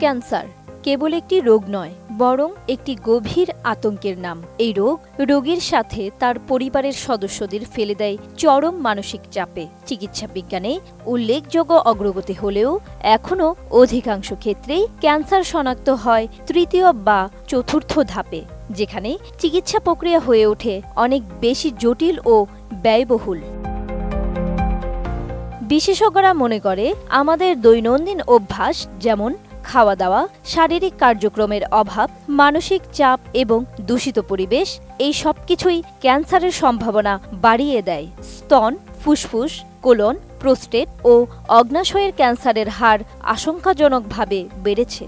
Cancer কেবল একটি রোগ নয়, বরং একটি গভীর আতঙ্কের নাম। এই রোগ রোগীর সাথে তার পরিবারের সদস্যদের ফেলে দেয় চরম মানসিক চাপে। চিকিৎসা বিজ্ঞানে উল্লেখযোগ্য অগ্রগতি হলেও এখনও অধিকাংশ ক্ষেত্রেই ক্যান্সার শনাক্ত হয় তৃতীয় বা চতুর্থ ধাপে, যেখানে চিকিৎসা প্রক্রিয়া হয়ে ওঠে অনেক বেশি জটিল ও ব্যয়বহুল। বিশেষজ্ঞরা মনে করে আমাদের দৈনন্দিন অভ্যাস, যেমন খাওয়া দাওয়া, শারীরিক কার্যক্রমের অভাব, মানসিক চাপ এবং দূষিত পরিবেশ, এই সব কিছুই ক্যান্সারের সম্ভাবনা বাড়িয়ে দেয়। স্তন, ফুসফুস, কোলন, প্রোস্টেট ও অগ্ন্যাশয়ের ক্যান্সারের হার আশঙ্কাজনকভাবে বেড়েছে।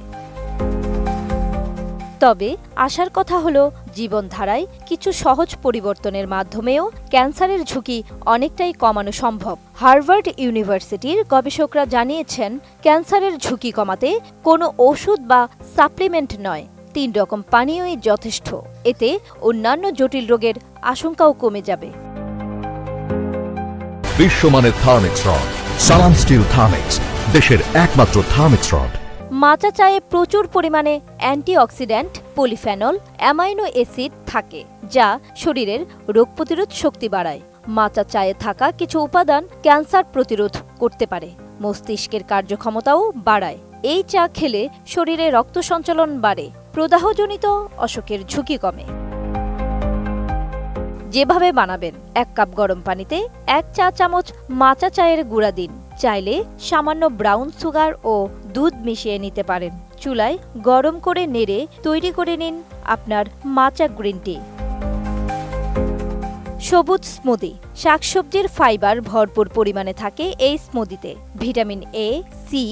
তবে আশার কথা হলো, জীবনধারায় কিছু সহজ পরিবর্তনের মাধ্যমেও ক্যান্সারের ঝুঁকি অনেকটাই কমানো সম্ভব। হার্ভার্ড ইউনিভার্সিটির গবেষকরা জানিয়েছেন, ক্যান্সারের ঝুঁকি কমাতে কোনো ওষুধ বা সাপ্লিমেন্ট নয়, 3 রকম পানীয়ই যথেষ্ট। এতে অন্যান্য জটিল রোগের আশঙ্কাও কমে যাবে। বিশ্বমানের থার্মিক্স রড, সালাম স্টিল থার্মিক্স, দেশের একমাত্র থার্মিক্স রড। মাচা চায়ে প্রচুর পরিমাণে অ্যান্টিঅক্সিডেন্ট, পলিফেনল, অ্যামাইনো অ্যাসিড থাকে, যা শরীরের রোগ প্রতিরোধ শক্তি বাড়ায়। মাচা চায়ে থাকা কিছু উপাদান ক্যান্সার প্রতিরোধ করতে পারে, মস্তিষ্কের কার্যক্ষমতাও বাড়ায়। এই চা খেলে শরীরে রক্ত সঞ্চালন বাড়ে, প্রদাহজনিত অসুখের ঝুঁকি কমে। যেভাবে বানাবেন: 1 কাপ গরম পানিতে 1 চা চামচ মাচা চায়ের গুঁড়া দিন। চাইলে সামান্য ব্রাউন সুগার ও দুধ মিশিয়ে নিতে পারেন। চুলায় গরম করে নেড়ে তৈরি করে নিন আপনার মাচা গ্রিন টি। সবুজ স্মুদি: শাকসবজির ফাইবার ভরপুর পরিমাণে থাকে এই স্মুদিতে। Vitamin A, C,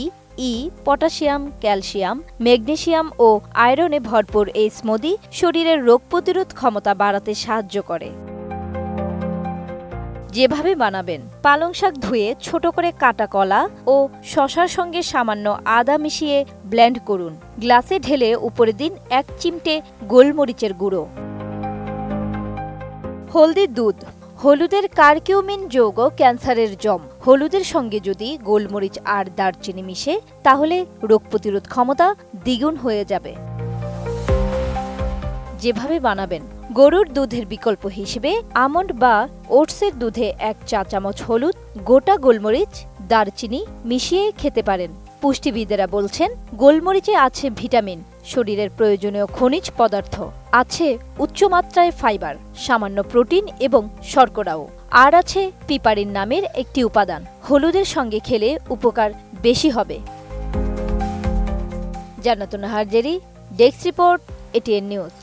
E, potassium, calcium, magnesium ও আয়রনে ভরপুর এই স্মুদি শরীরের রোগ প্রতিরোধ ক্ষমতা বাড়াতে সাহায্য করে। যেভাবে বানাবেন: পালং শাক ধুয়ে ছোট করে কাটা কলা ও শসার সঙ্গে সামান্য আদা মিশিয়ে ব্লেন্ড করুন। গ্লাসে ঢেলে উপরে দিন 1 চিমটে গোলমরিচের গুঁড়ো। হলদির দুধ: হলুদের কারকিউমিন যৌগ ক্যান্সারের জম। হলুদের সঙ্গে যদি গোলমরিচ আর দারচিনি মিশে, তাহলে রোগ প্রতিরোধ ক্ষমতা দ্বিগুণ হয়ে যাবে। যেভাবে বানাবেন: গরুর দুধের বিকল্প হিসেবে আমন্ড বা ওটসের দুধে 1 চা চামচ হলুদ, গোটা গোলমরিচ, দারচিনি মিশিয়ে খেতে পারেন। পুষ্টিবিদেরা বলছেন, গোলমরিচে আছে ভিটামিন, শরীরের প্রয়োজনীয় খনিজ পদার্থ, আছে উচ্চমাত্রায় ফাইবার, সামান্য প্রোটিন এবং শর্করাও, আর আছে পিপারিন নামের একটি উপাদান। হলুদের সঙ্গে খেলে উপকার বেশি হবে। জান্নাতুন Nahar Jerry, desk report, ATN news.